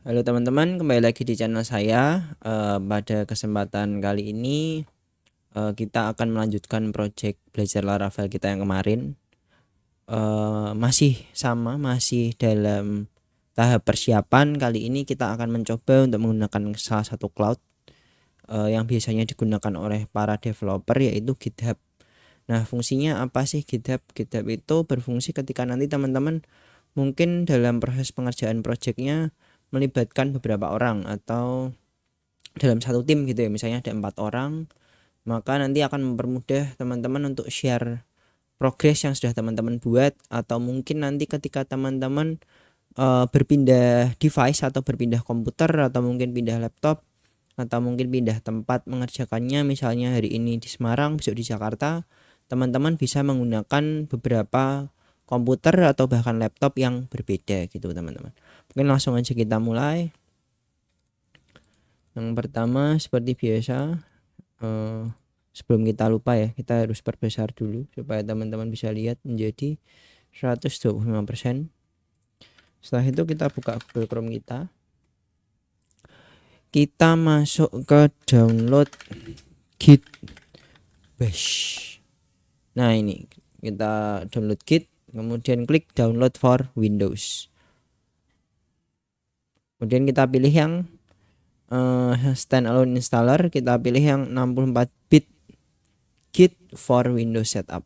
Halo teman-teman, kembali lagi di channel saya. Pada kesempatan kali ini kita akan melanjutkan project belajar Laravel kita yang kemarin. Masih sama, masih dalam tahap persiapan. Kali ini kita akan mencoba untuk menggunakan salah satu cloud yang biasanya digunakan oleh para developer, yaitu GitHub. Nah, fungsinya apa sih GitHub? GitHub itu berfungsi ketika nanti teman-teman mungkin dalam proses pengerjaan projectnya melibatkan beberapa orang atau dalam satu tim gitu ya, misalnya ada 4 orang, maka nanti akan mempermudah teman-teman untuk share progres yang sudah teman-teman buat, atau mungkin nanti ketika teman-teman berpindah device atau berpindah komputer atau mungkin pindah laptop atau mungkin pindah tempat mengerjakannya, misalnya hari ini di Semarang, besok di Jakarta, teman-teman bisa menggunakan beberapa komputer atau bahkan laptop yang berbeda gitu teman-teman. Mungkin langsung aja kita mulai. Yang pertama seperti biasa, sebelum kita lupa ya, kita harus perbesar dulu supaya teman-teman bisa lihat menjadi 125%. Setelah itu kita buka Google Chrome kita masuk ke download Git Bash. Nah, ini kita download Git, kemudian klik download for Windows, kemudian kita pilih yang standalone installer, kita pilih yang 64 bit Git for Windows setup.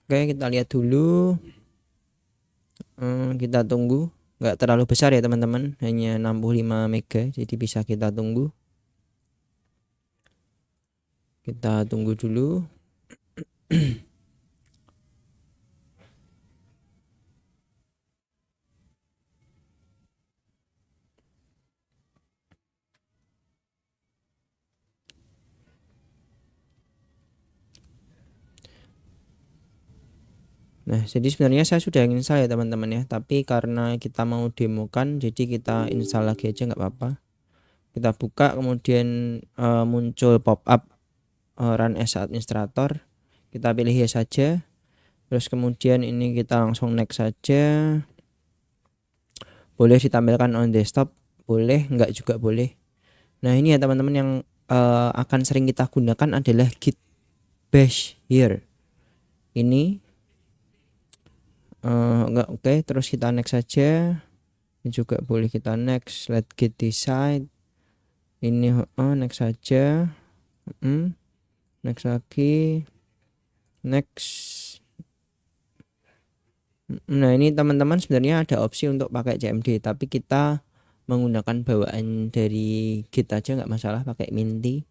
Oke, kita lihat dulu. Kita tunggu, nggak terlalu besar ya teman-teman, hanya 65 mega, jadi bisa kita tunggu. Kita tunggu dulu. Nah, jadi sebenarnya saya sudah install ya teman-teman ya, tapi karena kita mau demokan, jadi kita install lagi aja nggak apa-apa. Kita buka, kemudian muncul pop up run as administrator, kita pilih yes saja, terus kemudian ini kita langsung next saja. Boleh ditampilkan on desktop, boleh, nggak juga boleh. Nah, ini ya teman-teman, yang akan sering kita gunakan adalah Git Bash here. Ini enggak, oke, terus kita next saja. Ini juga boleh kita next. Let Git decide. Ini next saja. Next lagi. Next. Nah, ini teman-teman sebenarnya ada opsi untuk pakai CMD, tapi kita menggunakan bawaan dari Git aja, nggak masalah pakai Minty.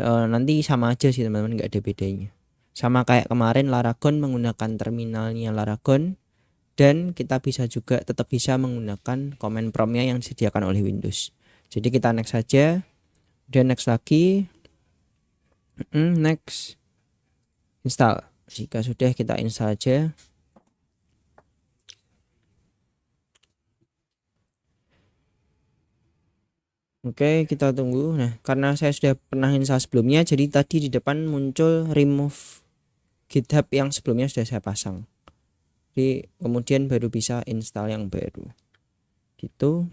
Nanti sama aja sih teman-teman, nggak ada bedanya. Sama kayak kemarin Laragon menggunakan terminalnya Laragon, dan kita bisa juga tetap bisa menggunakan command promptnya yang disediakan oleh Windows. Jadi kita next saja, dan next lagi, next, install. Jika sudah, kita install aja. Oke, kita tunggu. Nah, karena saya sudah pernah install sebelumnya, jadi tadi di depan muncul remove GitHub yang sebelumnya sudah saya pasang. Jadi kemudian baru bisa install yang baru. Gitu.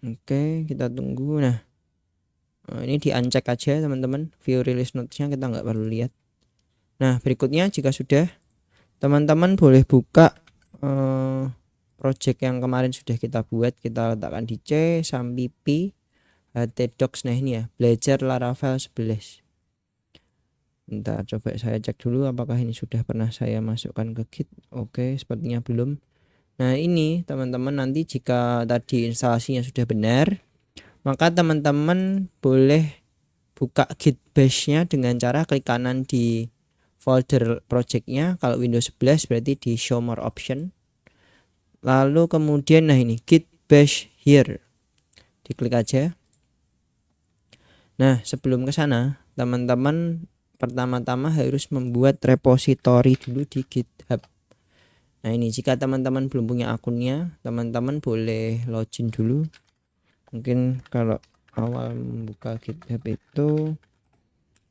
Oke, kita tunggu. Nah, ini di uncheck aja teman-teman, view release notes-nya kita nggak perlu lihat. Nah, berikutnya jika sudah, teman-teman boleh buka project yang kemarin sudah kita buat. Kita letakkan di C sampai P htdocs. Nah, ini ya, belajar Laravel 11. Bentar, coba saya cek dulu apakah ini sudah pernah saya masukkan ke Git. Oke, sepertinya belum. Nah, ini teman-teman, nanti jika tadi instalasinya sudah benar, maka teman-teman boleh buka Git Bash-nya dengan cara klik kanan di folder projectnya. Kalau Windows 11 berarti di show more option, lalu kemudian nah ini Git Bash here, diklik aja. Nah, sebelum ke sana, teman-teman pertama-tama harus membuat repository dulu di GitHub. Nah, ini jika teman-teman belum punya akunnya, teman-teman boleh login dulu. Mungkin kalau awal membuka GitHub itu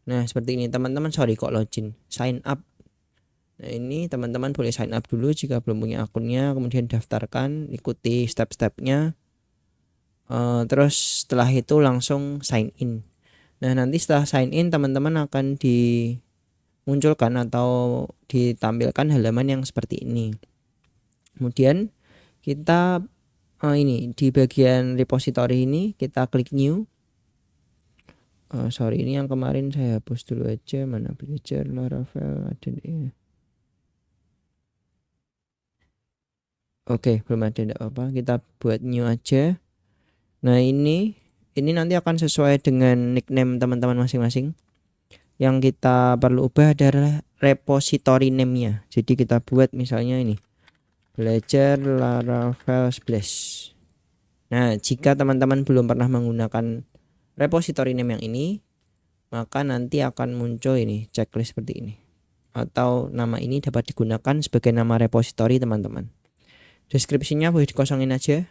Nah seperti ini teman-teman, sorry kok login, sign up. Nah ini teman-teman boleh sign up dulu jika belum punya akunnya, kemudian daftarkan, ikuti step-stepnya, terus setelah itu langsung sign in. Nah nanti setelah sign in teman-teman akan dimunculkan atau ditampilkan halaman yang seperti ini. Kemudian kita ini di bagian repository ini kita klik new. Sorry ini yang kemarin saya hapus dulu aja, mana belajar Laravel ada ya. Oke, belum ada, enggak apa-apa, kita buat new aja. Nah ini nanti akan sesuai dengan nickname teman-teman masing-masing. Yang kita perlu ubah adalah repository name-nya. Jadi kita buat misalnya ini belajar Laravel 11. Nah jika teman-teman belum pernah menggunakan repository name yang ini, maka nanti akan muncul ini checklist seperti ini, atau nama ini dapat digunakan sebagai nama repository teman-teman. Deskripsinya boleh dikosongin aja.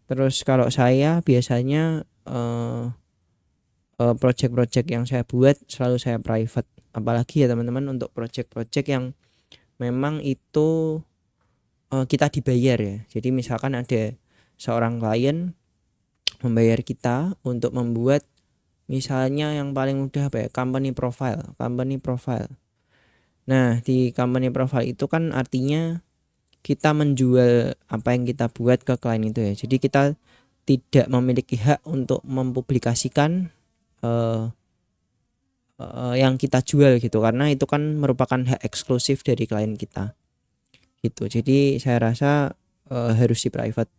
Terus kalau saya biasanya project-project yang saya buat selalu saya private, apalagi ya teman-teman untuk project-project yang memang itu kita dibayar ya. Jadi misalkan ada seorang klien membayar kita untuk membuat misalnya yang paling mudah apa ya, company profile. Nah di company profile itu kan artinya kita menjual apa yang kita buat ke klien itu ya. Jadi kita tidak memiliki hak untuk mempublikasikan yang kita jual gitu, karena itu kan merupakan hak eksklusif dari klien kita gitu. Jadi saya rasa harus di private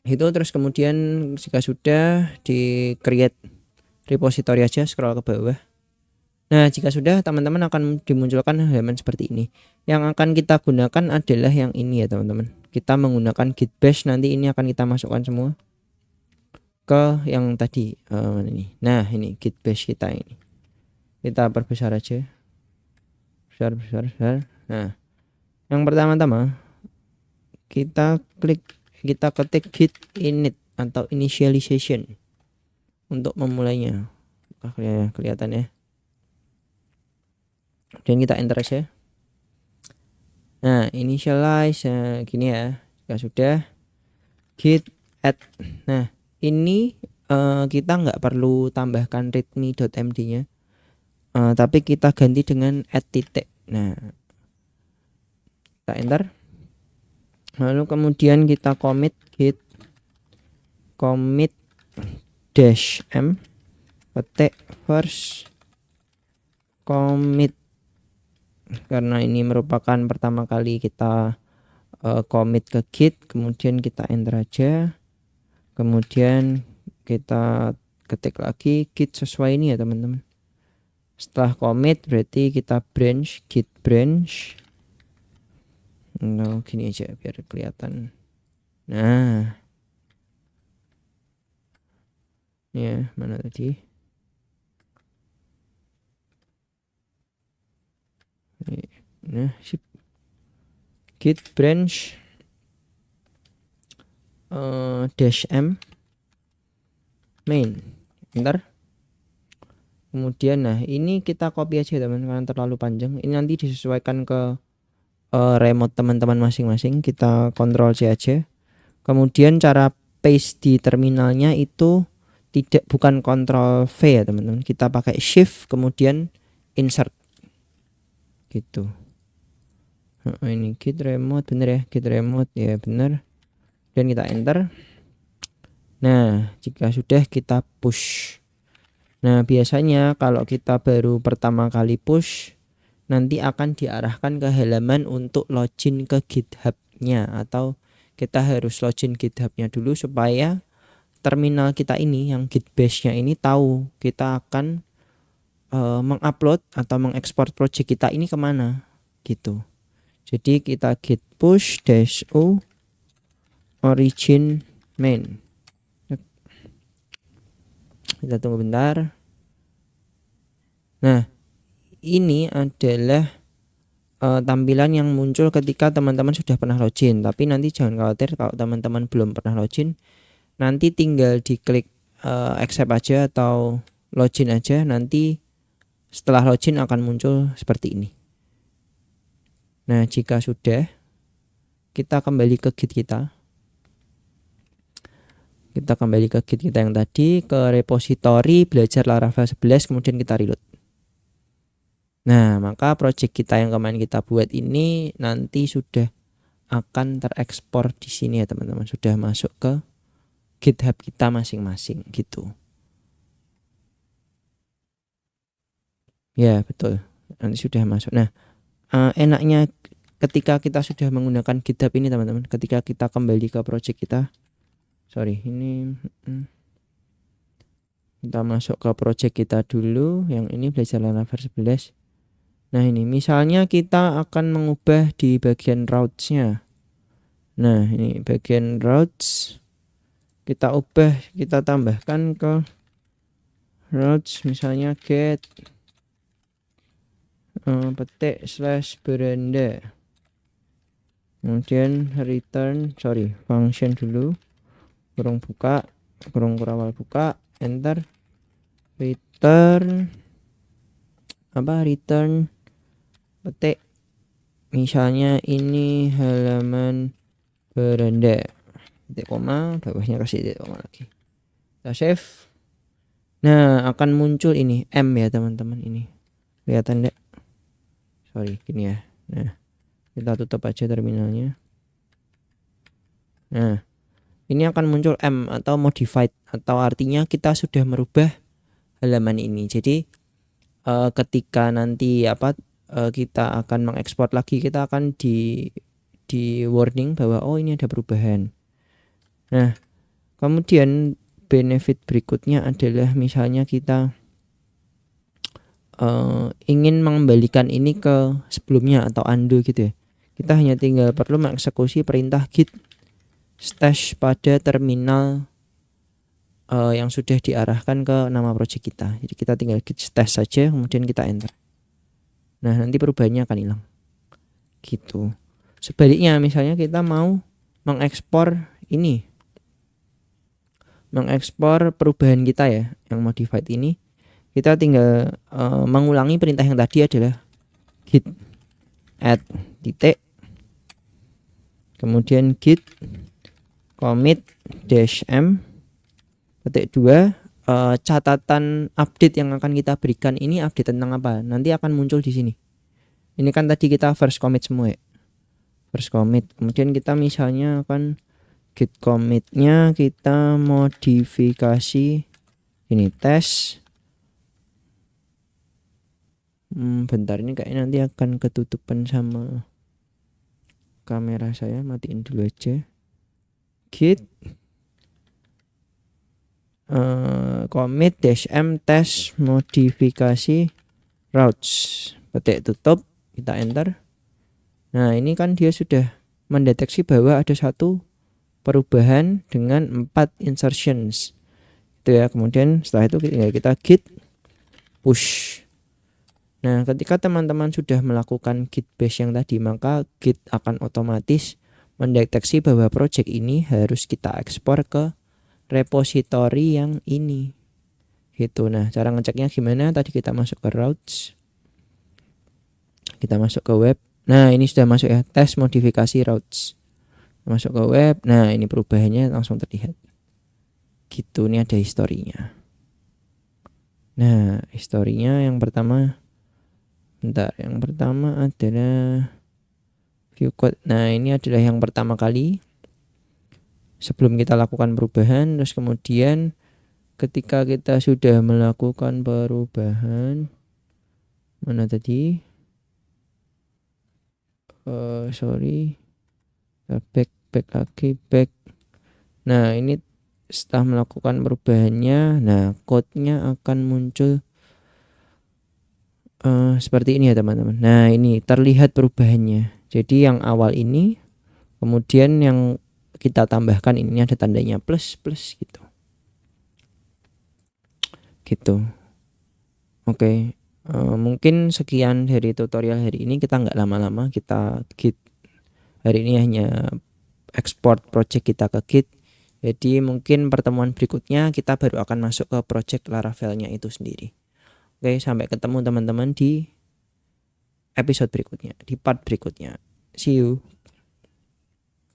itu. Terus kemudian jika sudah di create repository aja, scroll ke bawah. Nah jika sudah, teman-teman akan dimunculkan halaman seperti ini. Yang akan kita gunakan adalah yang ini ya teman-teman. Kita menggunakan git bash, nanti ini akan kita masukkan semua ke yang tadi ini. Nah ini git bash kita ini, kita perbesar aja, besar. Nah yang pertama-tama kita ketik git init atau initialization untuk memulainya. Kelihatan ya, dan kita enter aja. Nah initialize gini ya. Jika sudah, git add. Nah ini kita nggak perlu tambahkan readme.md nya, tapi kita ganti dengan add titik. Nah kita enter, lalu kemudian kita commit git commit dash m petik first commit, karena ini merupakan pertama kali kita commit ke git. Kemudian kita enter aja, kemudian kita ketik lagi git sesuai ini ya teman-teman. Setelah commit berarti kita branch, git branch. Nah gini aja biar kelihatan. Nah ya mana tadi, nah sip, git branch dash m main, bentar. Kemudian nah ini kita copy aja teman, karena terlalu panjang. Ini nanti disesuaikan ke remote teman-teman masing-masing. Kita Ctrl C aja. Kemudian cara paste di terminalnya itu bukan Ctrl V ya teman-teman, kita pakai Shift kemudian insert gitu. Nah, ini git remote, bener ya, git remote ya bener, dan kita enter. Nah jika sudah, kita push. Nah biasanya kalau kita baru pertama kali push, nanti akan diarahkan ke halaman untuk login ke GitHub-nya, atau kita harus login GitHub-nya dulu supaya terminal kita ini yang git bash-nya ini tahu kita akan mengupload atau mengekspor project kita ini kemana gitu. Jadi kita git push dash o origin main. Kita tunggu bentar. Nah ini adalah tampilan yang muncul ketika teman-teman sudah pernah login. Tapi nanti jangan khawatir kalau teman-teman belum pernah login, nanti tinggal diklik accept aja atau login aja, nanti setelah login akan muncul seperti ini. Nah, jika sudah, kita kembali ke Git kita. Kita kembali ke Git kita yang tadi, ke repository belajar Laravel 11, kemudian kita reload. Nah, maka project kita yang kemarin kita buat ini nanti sudah akan terekspor di sini ya teman-teman, sudah masuk ke GitHub kita masing-masing gitu. Ya, betul. Nanti sudah masuk. Nah, enaknya ketika kita sudah menggunakan GitHub ini teman-teman, ketika kita kembali ke project kita, ini kita masuk ke project kita dulu, yang ini belajar Laravel 11. Nah, ini misalnya kita akan mengubah di bagian routes-nya. Nah, ini bagian routes kita ubah, kita tambahkan ke routes, misalnya get petik /beranda, kemudian return function dulu, kurung buka, kurung kurawal buka, enter, return petik, misalnya ini halaman beranda, titik koma, bawahnya kasih titik koma lagi, kita save. Nah, akan muncul ini M ya teman-teman, ini kelihatan enggak? Gini ya. Nah, kita tutup aja terminalnya. Nah, ini akan muncul M atau modified, atau artinya kita sudah merubah halaman ini. Jadi ketika nanti kita akan mengekspor lagi, kita akan di warning bahwa oh ini ada perubahan. Nah, kemudian benefit berikutnya adalah misalnya kita ingin mengembalikan ini ke sebelumnya atau undo gitu ya. Kita hanya tinggal perlu mengeksekusi perintah git stash pada terminal yang sudah diarahkan ke nama project kita. Jadi kita tinggal git stash saja, kemudian kita enter. Nah, nanti perubahannya akan hilang gitu. Sebaliknya misalnya kita mau mengekspor ini, mengekspor perubahan kita ya, yang modified ini, kita tinggal mengulangi perintah yang tadi adalah git add titik, kemudian git commit -m petik 2, catatan update yang akan kita berikan ini update tentang apa, nanti akan muncul di sini. Ini kan tadi kita first commit semua ya, first commit, kemudian kita misalnya akan git commitnya kita modifikasi ini tes. Bentar, ini kayaknya nanti akan ketutupan sama kamera saya, matiin dulu aja. Git commit -m tes modifikasi routes, petik tutup, kita enter. Nah, ini kan dia sudah mendeteksi bahwa ada satu perubahan dengan 4 insertions itu ya. Kemudian setelah itu kita git push. Nah, ketika teman-teman sudah melakukan git bash yang tadi, maka git akan otomatis mendeteksi bahwa project ini harus kita ekspor ke repository yang ini gitu. Nah, cara ngeceknya gimana? Tadi kita masuk ke routes, kita masuk ke web. Nah, ini sudah masuk ya, tes modifikasi routes, masuk ke web. Nah, ini perubahannya langsung terlihat gitu. Ini ada historinya. Nah, historinya yang pertama, yang pertama adalah view code. Nah, ini adalah yang pertama kali sebelum kita lakukan perubahan. Terus kemudian ketika kita sudah melakukan perubahan, mana tadi? Back. Nah, ini setelah melakukan perubahannya, nah code-nya akan muncul seperti ini ya teman-teman. Nah, ini terlihat perubahannya. Jadi yang awal ini, kemudian yang kita tambahkan ini ada tandanya plus gitu. Oke. Mungkin sekian dari tutorial hari ini. Kita nggak lama-lama, kita git hari ini hanya export project kita ke git. Jadi mungkin pertemuan berikutnya kita baru akan masuk ke project Laravel-nya itu sendiri. Oke, sampai ketemu teman-teman di episode berikutnya, di part berikutnya. See you.